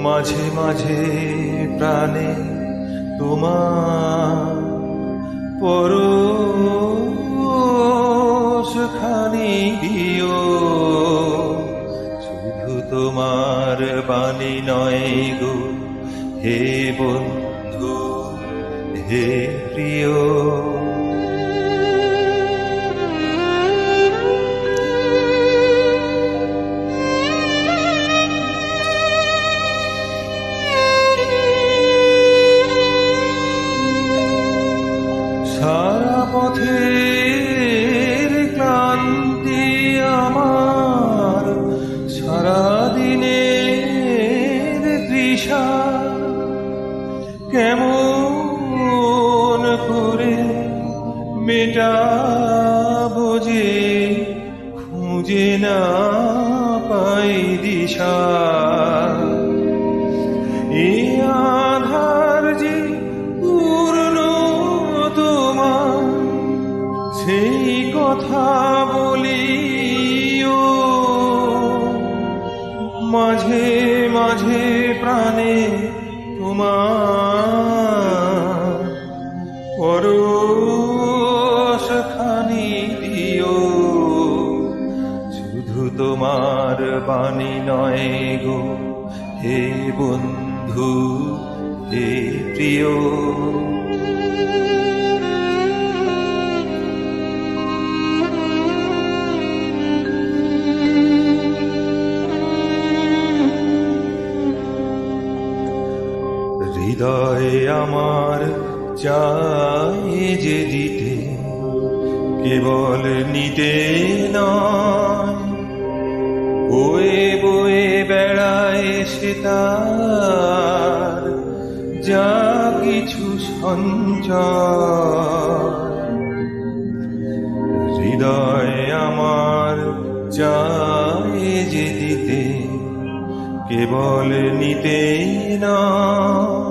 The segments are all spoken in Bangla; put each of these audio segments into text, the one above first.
মাঝে মাঝে প্রাণে তোমার পরশ খানি দিও। শুধু তোমার বাণী নয় গো হে বন্ধু হে প্রিয়। সারা পথের ক্লান্তি আমার, সারা দিনের তৃষা কেমন করে মেটাবো যে খুঁজে না পাই দিশা। এ আধার যে পূর্ণ তোমার, সেই কথা বলিও। মাঝে মাঝে প্রাণে তোমার পরশ খানি দিও। শুধু তোমার বাণী নয় গো হে বন্ধু হে প্রিয়। হৃদয় আমার চাই যে দিতে, কেবল নিতে নয়। বয়ে বয়ে বেড়ায় সে তার যা কিছু সঞ্চয়। হৃদয় আমার চাই যে দিতে, কেবল নিতে নয়।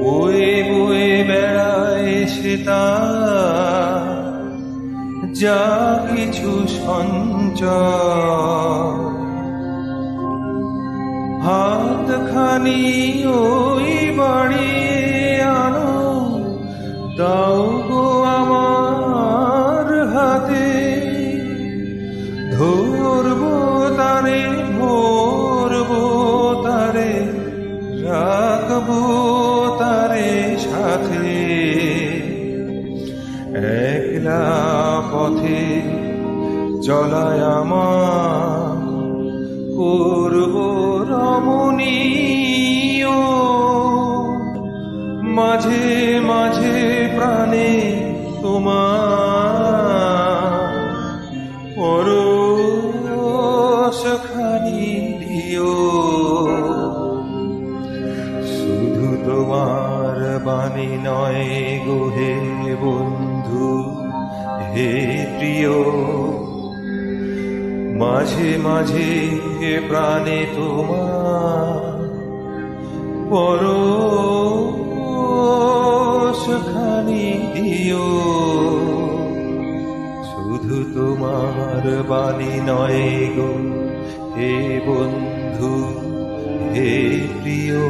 বয়ে বয়ে বেড়ায় সে তার যা কিছু সঞ্চয়। হাতখানি ওই বাড়িয়ে আনো, দাও গো আমার হাতে। ধরবো তারে ধরবো তারে, রাখবো তারে সাথে। একলা পথে চলায় আমার করব রমণীয়। মাঝে মাঝে প্রাণে তোমার পরশ খানি দিও। শুধু তোমার বাণী নয় গো হে বন্ধু হে প্রিয়। মাঝে মাঝে প্রাণে তোমার পরশ খানি দিও। শুধু তোমার বাণী নয় গো হে বন্ধু হে প্রিয়।